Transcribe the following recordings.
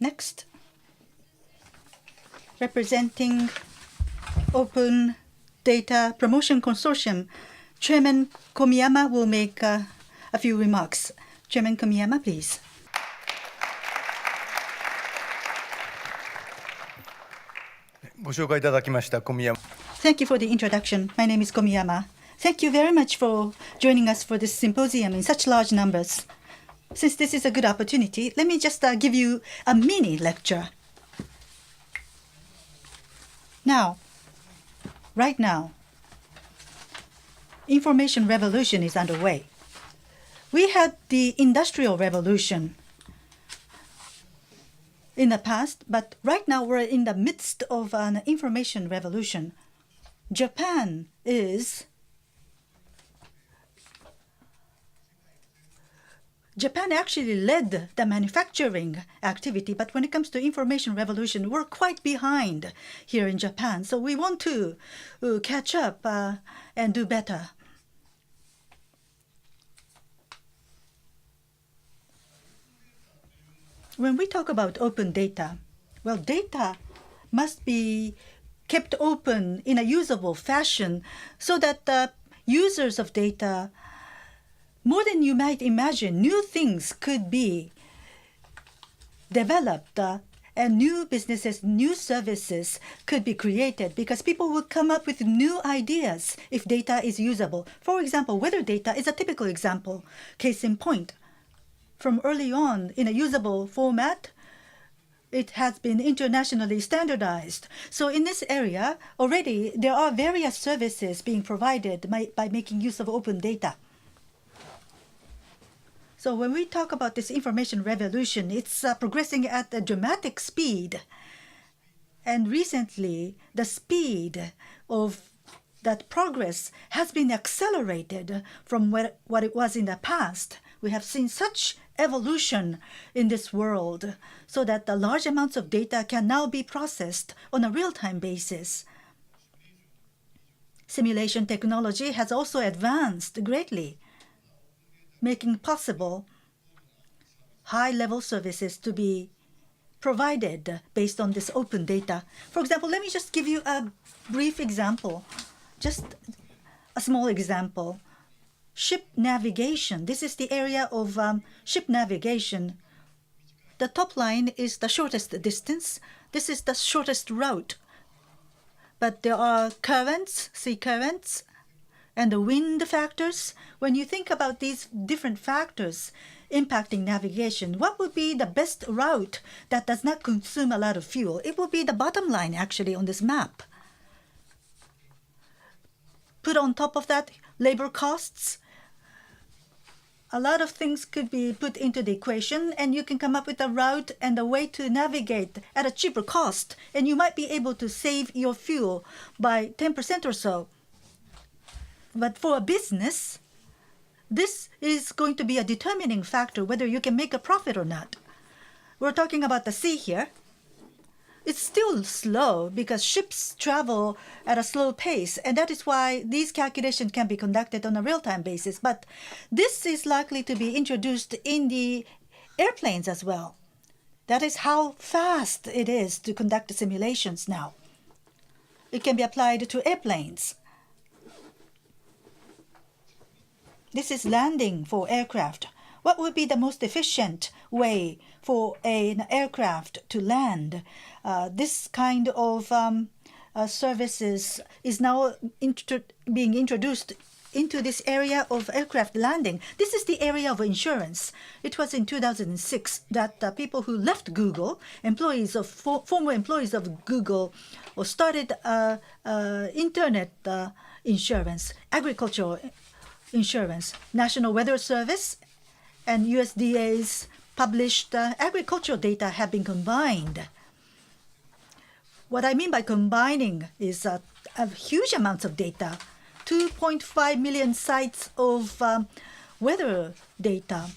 Next, representing Open Data Promotion Consortium, Chairman Komiyama will make a few remarks. Chairman Komiyama, please. Thank you for the introduction. My name is Komiyama. Thank you very much for joining us for this symposium in such large numbers. Since this is a good opportunity, let me just give you a mini lecture. Now, right now, information revolution is underway. We had the Industrial Revolution in the past, but right now we're in the midst of an information revolution. Japan actually led the manufacturing activity, but when it comes to information revolution, we're quite behind here in Japan. So we want to catch up and do better. When we talk about open data, well, data must be kept open in a usable fashion so that the users of data, more than you might imagine, new things could be developed and new businesses, new services could be created because people will come up with new ideas if data is usable. For example, weather data is a typical example. Case in point, from early on in a usable format, it has been internationally standardized. So in this area, already there are various services being provided by making use of open data. So when we talk about this information revolution, it's progressing at a dramatic speed. And recently, the speed of that progress has been accelerated from what it was in the past. We have seen such evolution in this world so that the large amounts of data can now be processed on a real-time basis. Simulation technology has also advanced greatly, making possible high-level services to be provided based on this open data. For example, let me just give you a brief example, just a small example. Ship navigation. This is the area of ship navigation. The top line is the shortest distance. This is the shortest route. But there are currents, sea currents, and the wind factors. When you think about these different factors impacting navigation, what would be the best route that does not consume a lot of fuel? It will be the bottom line actually on this map. Put on top of that labor costs. A lot of things could be put into the equation, and you can come up with a route and a way to navigate at a cheaper cost, and you might be able to save your fuel by 10% or so. But for a business, this is going to be a determining factor whether you can make a profit or not. We're talking about the sea here. It's still slow because ships travel at a slow pace, and that is why these calculations can be conducted on a real-time basis. But this is likely to be introduced in the airplanes as well. That is how fast it is to conduct the simulations now. It can be applied to airplanes. This is landing for aircraft. What would be the most efficient way for an aircraft to land? This kind of services is now being introduced into this area of aircraft landing. This is the area of insurance. It was in 2006 that people who left Google, former employees of Google, started internet insurance, agricultural insurance, National Weather Service, and USDA's published agricultural data have been combined. What I mean by combining is a huge amounts of data, 2.5 million sites of weather data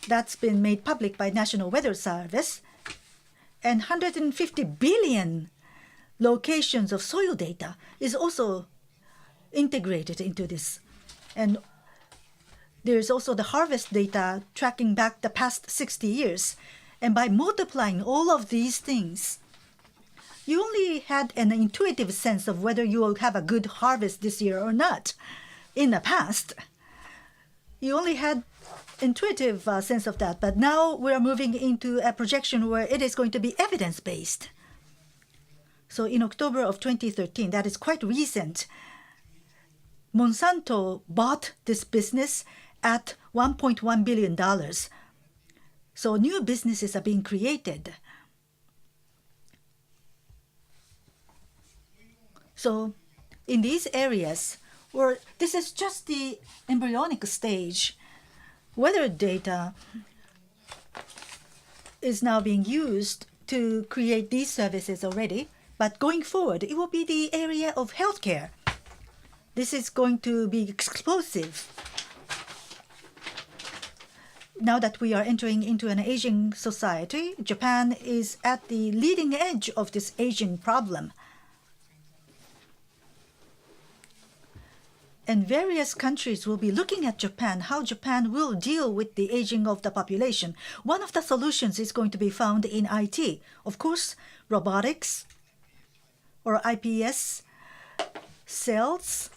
that's been made public by National Weather Service, and 150 billion locations of soil data is also integrated into this. And there's also the harvest data tracking back the past 60 years. And by multiplying all of these things, you only had an intuitive sense of whether you will have a good harvest this year or not. In the past, you only had intuitive sense of that, but now we're moving into a projection where it is going to be evidence-based. So in October of 2013, that is quite recent, Monsanto bought this business at $1.1 billion. So new businesses are being created. So in these areas, where this is just the embryonic stage, weather data is now being used to create these services already. But going forward, it will be the area of healthcare. This is going to be explosive. Now that we are entering into an aging society, Japan is at the leading edge of this aging problem. And various countries will be looking at Japan, how Japan will deal with the aging of the population. One of the solutions is going to be found in IT. Of course, robotics or iPS cells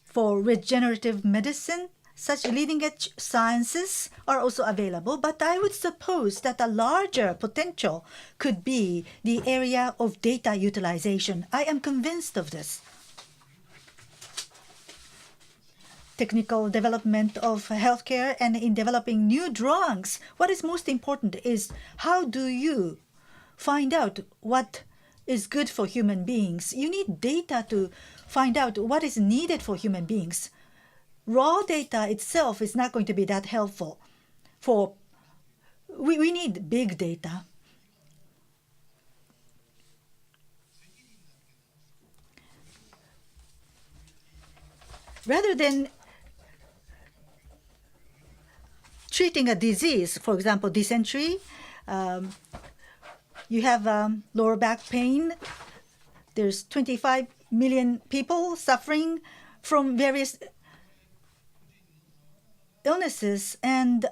for regenerative medicine, such leading-edge sciences are also available. But I would suppose that a larger potential could be the area of data utilization. I am convinced of this. Technical development of healthcare and in developing new drugs, what is most important is how do you find out what is good for human beings. You need data to find out what is needed for human beings. Raw data itself is not going to be that helpful. We need big data. Rather than treating a disease, for example, dysentery, you have lower back pain. There's 25 million people suffering from various illnesses, and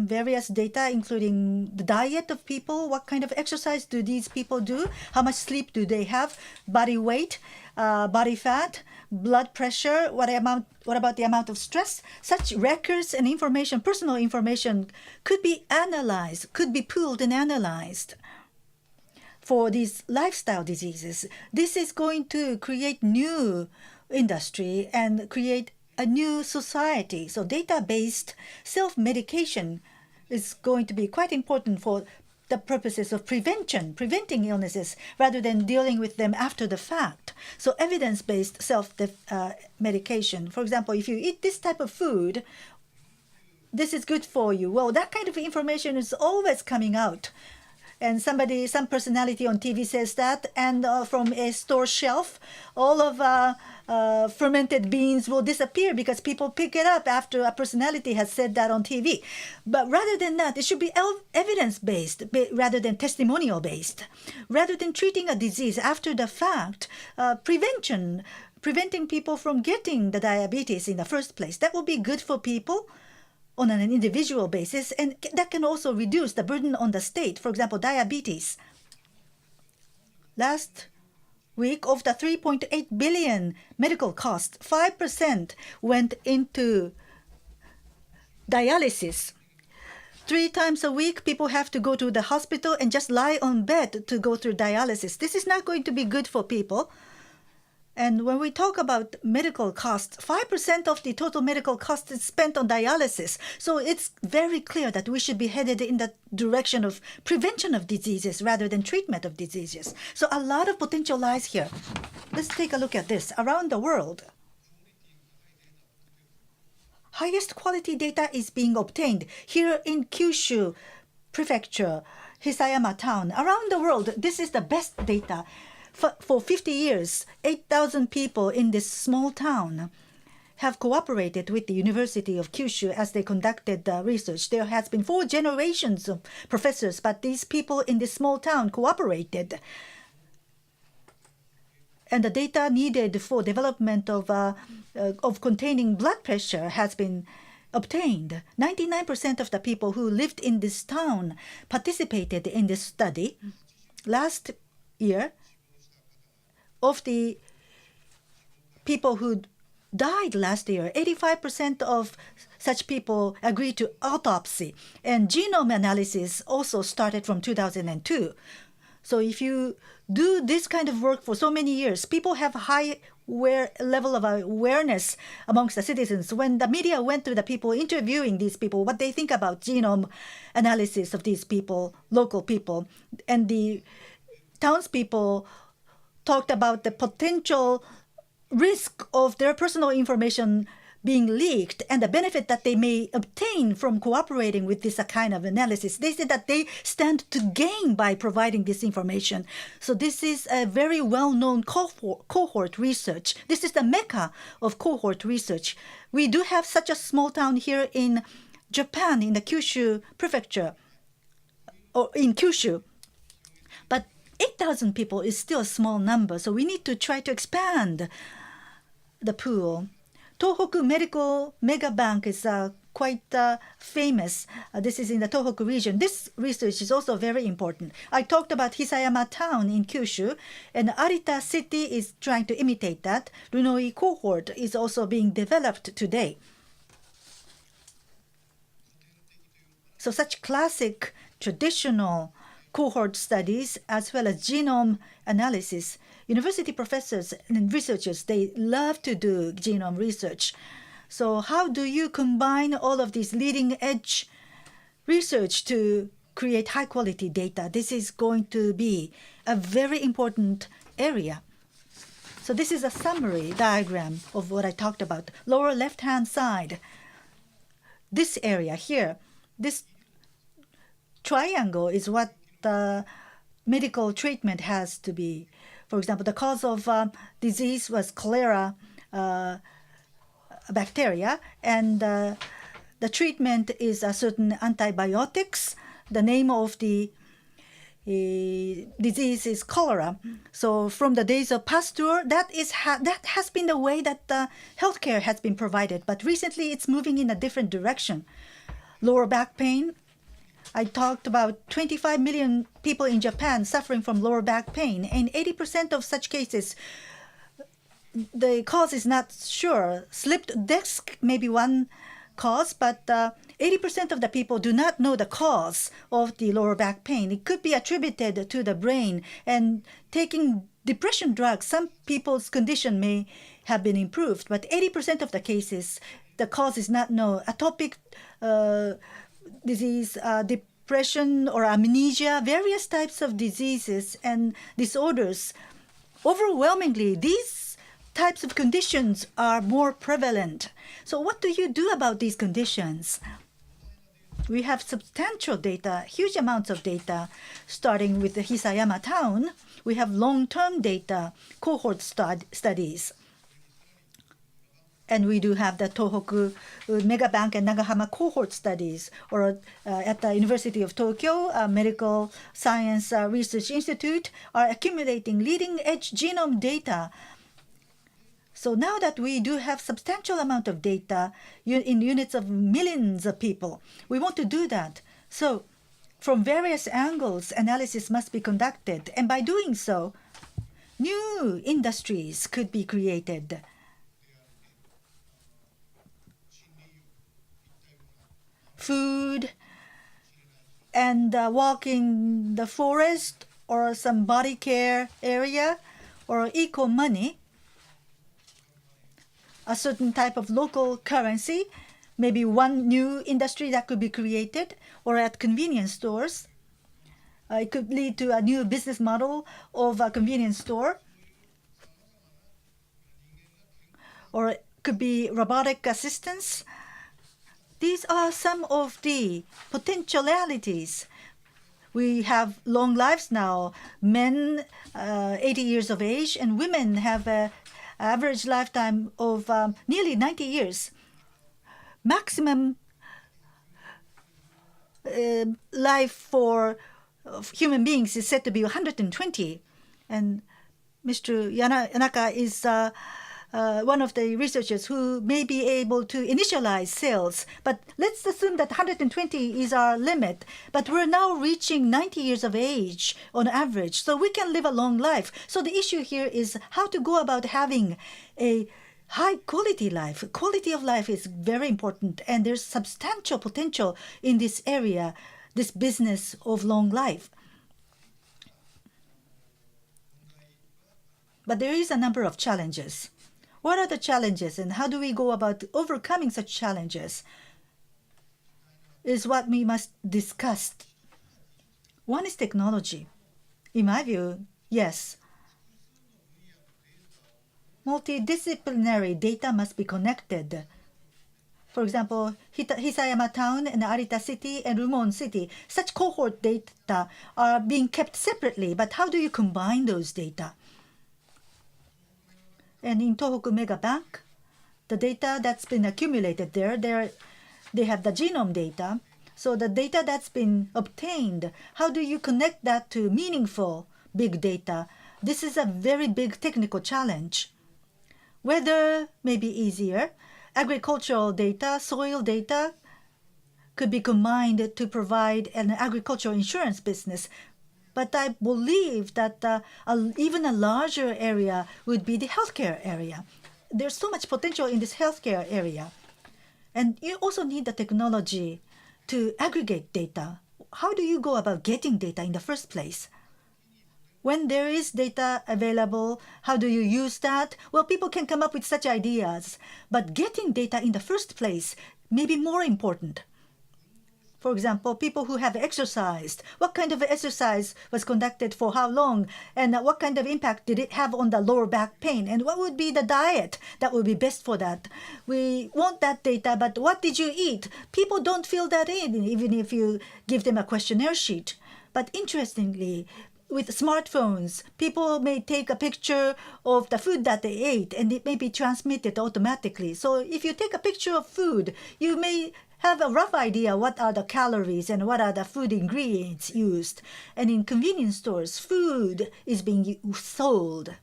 various data, including the diet of people, what kind of exercise do these people do, how much sleep do they have, body weight, body fat, blood pressure, what about the amount of stress. Such records and information, personal information, could be analyzed, could be pooled and analyzed for these lifestyle diseases. This is going to create new industry and create a new society. So data-based self-medication is going to be quite important for the purposes of preventing illnesses rather than dealing with them after the fact. So evidence-based self-medication. For example, if you eat this type of food, this is good for you. Well, that kind of information is always coming out. And some personality on TV says that, and from a store shelf, all of fermented beans will disappear because people pick it up after a personality has said that on TV. But rather than that, it should be evidence-based rather than testimonial-based. Rather than treating a disease after the fact, preventing people from getting the diabetes in the first place, that will be good for people on an individual basis, and that can also reduce the burden on the state. For example, diabetes. Last week, of the 3.8 billion medical costs, 5% went into dialysis. 3 times a week, people have to go to the hospital and just lie on bed to go through dialysis. This is not going to be good for people. And when we talk about medical costs, 5% of the total medical cost is spent on dialysis. So it's very clear that we should be headed in the direction of prevention of diseases rather than treatment of diseases. So a lot of potential lies here. Let's take a look at this. Around the world, highest quality data is being obtained here in Kyushu Prefecture, Hisayama Town. Around the world, this is the best data. For 50 years, 8,000 people in this small town have cooperated with the University of Kyushu as they conducted research. There has been 4 generations of professors, but these people in this small town cooperated. And the data needed for development of containing blood pressure has been obtained. 99% of the people who lived in this town participated in this study. Last year, of the people who died last year, 85% of such people agreed to autopsy. And genome analysis also started from 2002. So if you do this kind of work for so many years, people have a high level of awareness amongst the citizens. When the media went to the people interviewing these people, what they think about genome analysis of these people, local people, and the townspeople talked about the potential risk of their personal information being leaked and the benefit that they may obtain from cooperating with this kind of analysis. They said that they stand to gain by providing this information. So this is a very well-known cohort research. This is the mecca of cohort research. We do have such a small town here in Japan, in the Kyushu prefecture, or in Kyushu. But 8,000 people is still a small number, so we need to try to expand the pool. Tohoku Medical Mega Bank is quite famous. This is in the Tohoku region. This research is also very important. I talked about Hisayama town in Kyushu, and Arita city is trying to imitate that. Runoi cohort is also being developed today. So such classic, traditional cohort studies as well as genome analysis. University professors and researchers, they love to do genome research. So how do you combine all of these leading edge research to create high quality data? This is going to be a very important area. So this is a summary diagram of what I talked about. Lower left hand side, this area here, this triangle is what the medical treatment has to be. For example, the cause of disease was cholera bacteria, and the treatment is a certain antibiotics. The name of the disease is cholera. So from the days of Pasteur, that has been the way that healthcare has been provided. But recently, it's moving in a different direction. Lower back pain. I talked about 25 million people in Japan suffering from lower back pain, and 80% of such cases, the cause is not sure. Slipped disc may be one cause, but 80% of the people do not know the cause of the lower back pain. It could be attributed to the brain, and taking depression drugs, some people's condition may have been improved, but 80% of the cases, the cause is not known. Atopic disease, depression or amnesia, various types of diseases and disorders. Overwhelmingly, these types of conditions are more prevalent. So what do you do about these conditions? We have substantial data, huge amounts of data, starting with the Hisayama town. We have long-term data, cohort studies. And we do have the Tohoku Mega Bank and Nagahama cohort studies, or at the University of Tokyo, Medical Science Research Institute are accumulating leading-edge genome data. So now that we do have substantial amount of data in units of millions of people, we want to do that. So from various angles, analysis must be conducted. And by doing so, new industries could be created. Food and walk in the forest or some body care area or eco-money, a certain type of local currency, maybe one new industry that could be created, or at convenience stores. It could lead to a new business model of a convenience store, or it could be robotic assistance. These are some of the potentialities. We have long lives now. Men 80 years of age, and women have an average lifetime of nearly 90 years. Maximum life for human beings is said to be 120. And Mr. Yanaka is one of the researchers who may be able to initialize cells. But let's assume that 120 is our limit. But we're now reaching 90 years of age on average, so we can live a long life. So the issue here is how to go about having a high quality life. Quality of life is very important, and there's substantial potential in this area, this business of long life. But there is a number of challenges. What are the challenges, and how do we go about overcoming such challenges is what we must discuss. One is technology. In my view, yes, multidisciplinary data must be connected. For example, Hisayama Town and Arita City and Rumon City, such cohort data are being kept separately, but how do you combine those data? And in Tohoku Mega Bank, the data that's been accumulated there, they have the genome data. So the data that's been obtained, how do you connect that to meaningful big data? This is a very big technical challenge. Weather may be easier. Agricultural data, soil data could be combined to provide an agricultural insurance business. But I believe that even a larger area would be the healthcare area. There's so much potential in this healthcare area. And you also need the technology to aggregate data. How do you go about getting data in the first place? When there is data available, how do you use that? Well, people can come up with such ideas, but getting data in the first place may be more important. For example, people who have exercised, what kind of exercise was conducted for how long, and what kind of impact did it have on the lower back pain, and what would be the diet that would be best for that? We want that data, but what did you eat? People don't fill that in, even if you give them a questionnaire sheet. But interestingly, with smartphones, people may take a picture of the food that they ate, and it may be transmitted automatically. So if you take a picture of food, you may have a rough idea what are the calories and what are the food ingredients used. And in convenience stores, food is being sold.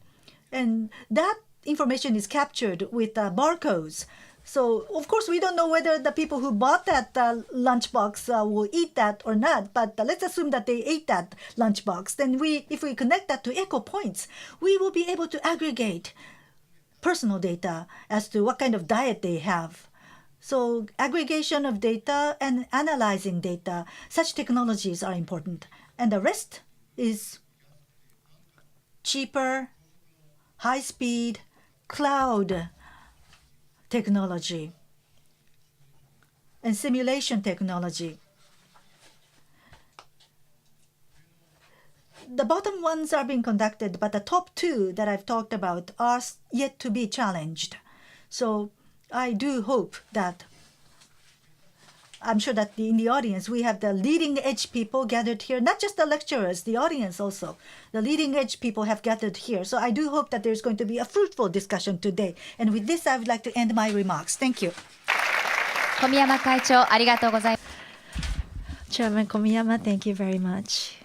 And that information is captured with barcodes. So, of course, we don't know whether the people who bought that lunchbox will eat that or not. But let's assume that they ate that lunchbox. Then if we connect that to echo points, we will be able to aggregate personal data as to what kind of diet they have. So aggregation of data and analyzing data, such technologies are important. And the rest is cheaper, high-speed, cloud technology and simulation technology. The bottom ones are being conducted, but the top two that I've talked about are yet to be challenged. So I do hope that, I'm sure that in the audience we have the leading edge people gathered here, not just the lecturers, the audience also. The leading edge people have gathered here. So I do hope that there's going to be a fruitful discussion today. And with this, I would like to end my remarks. Thank you. Komiyama 会長、ありがとうございます。Chairman Komiyama, thank you very much.